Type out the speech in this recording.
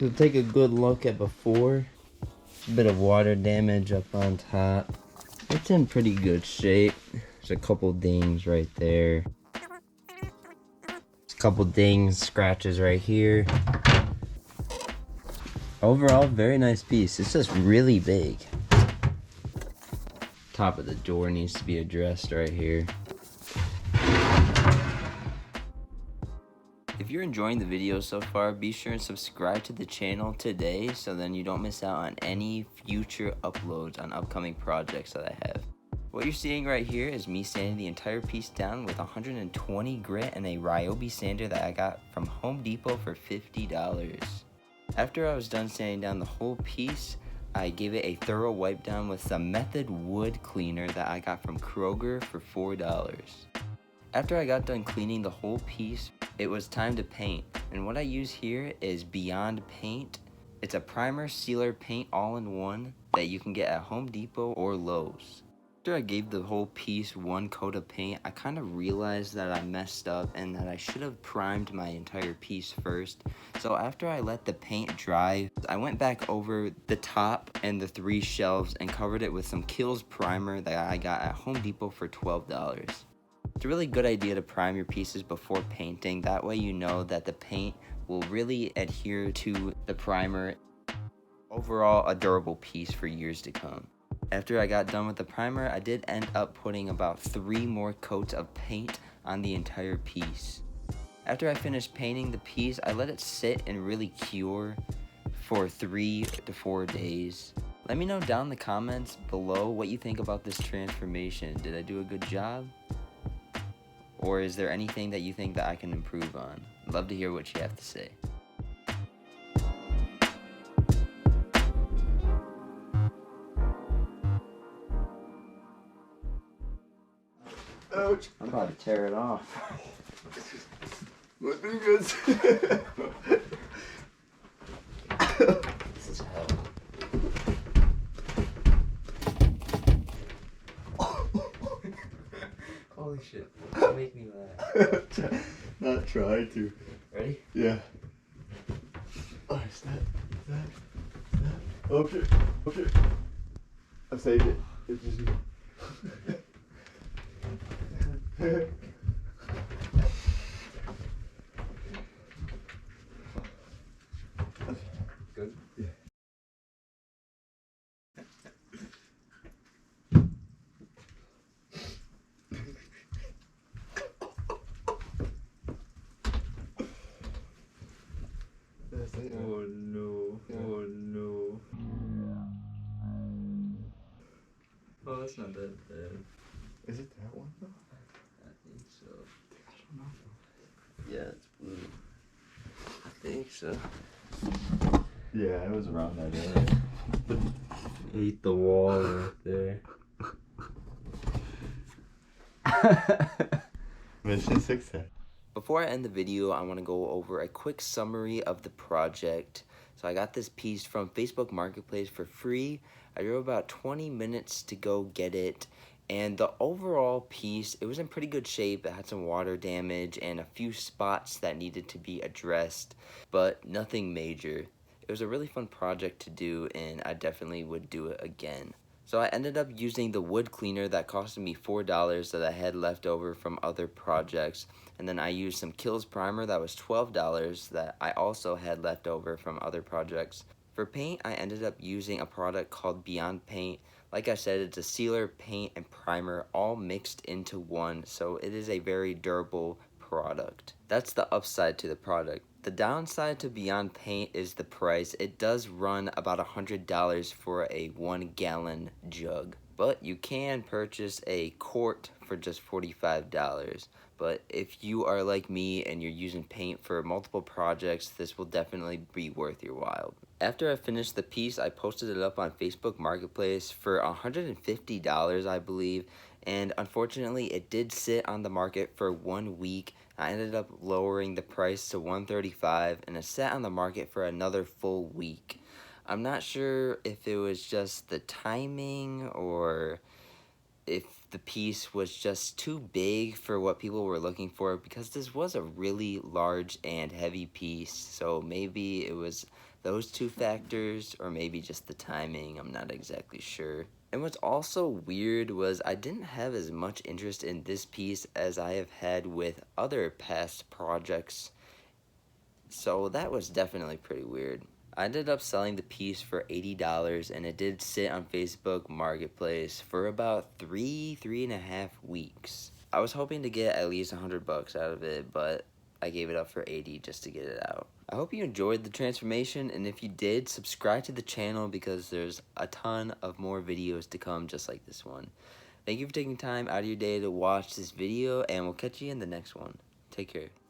So take a good look at before. A bit of water damage up on top. It's in pretty good shape. There's a couple dings right there. A couple dings, scratches right here. Overall, very nice piece. It's just really big. Top of the door needs to be addressed right here. If you're enjoying the video so far, be sure and subscribe to the channel today so then you don't miss out on any future uploads on upcoming projects that I have. What you're seeing right here is me sanding the entire piece down with 120 grit and a Ryobi sander that I got from Home Depot for $50. After I was done sanding down the whole piece, I gave it a thorough wipe down with some Method wood cleaner that I got from Kroger for $4. After I got done cleaning the whole piece, it was time to paint. And what I use here is Beyond Paint. It's a primer sealer paint all-in-one that you can get at Home Depot or Lowe's. After I gave the whole piece one coat of paint, I kind of realized that I messed up and that I should have primed my entire piece first. So after I let the paint dry, I went back over the top and the 3 shelves and covered it with some Kills primer that I got at Home Depot for $12. It's a really good idea to prime your pieces before painting. That way you know that the paint will really adhere to the primer. Overall, a durable piece for years to come. After I got done with the primer, I did end up putting about 3 more coats of paint on the entire piece. After I finished painting the piece, I let it sit and really cure for 3 to 4 days. Let me know down in the comments below what you think about this transformation. Did I do a good job? Or is there anything that you think that I can improve on? I'd love to hear what you have to say. Ouch. I'm about to tear it off. My fingers. This is hell. Holy shit. Don't make me laugh. Not try to. Ready? Yeah. Oh, snap. Okay. I saved it. It's just Good? Yeah. That's it. Oh no. Yeah. Oh no. Oh, that's not that bad. Is it that one though? I think so. I don't know. Yeah, it's blue. I think so. Yeah, it was around that area. Ate the wall right there. Mission success. Before I end the video, I want to go over a quick summary of the project. So I got this piece from Facebook Marketplace for free. I drove about 20 minutes to go get it. And the overall piece, it was in pretty good shape. It had some water damage and a few spots that needed to be addressed, but nothing major. It was a really fun project to do, and I definitely would do it again. So I ended up using the wood cleaner that costed me $4 that I had left over from other projects. And then I used some Kills primer that was $12 that I also had left over from other projects. For paint, I ended up using a product called Beyond Paint. Like I said, it's a sealer, paint, and primer all mixed into one, so it is a very durable product. That's the upside to the product. The downside to Beyond Paint is the price. It does run about $100 for a 1-gallon jug. But you can purchase a quart for just $45. But if you are like me and you're using paint for multiple projects, this will definitely be worth your while. After I finished the piece, I posted it up on Facebook Marketplace for $150, I believe. And unfortunately, it did sit on the market for 1 week. I ended up lowering the price to $135, and it sat on the market for another full week. I'm not sure if it was just the timing or if the piece was just too big for what people were looking for, because this was a really large and heavy piece. So maybe it was those two factors, or maybe just the timing. I'm not exactly sure. And what's also weird was I didn't have as much interest in this piece as I have had with other past projects. So that was definitely pretty weird. I ended up selling the piece for $80, and it did sit on Facebook Marketplace for about three and a half weeks. I was hoping to get at least $100 out of it, but I gave it up for 80 just to get it out. I hope you enjoyed the transformation, and if you did, subscribe to the channel because there's a ton of more videos to come just like this one. Thank you for taking time out of your day to watch this video, and we'll catch you in the next one. Take care.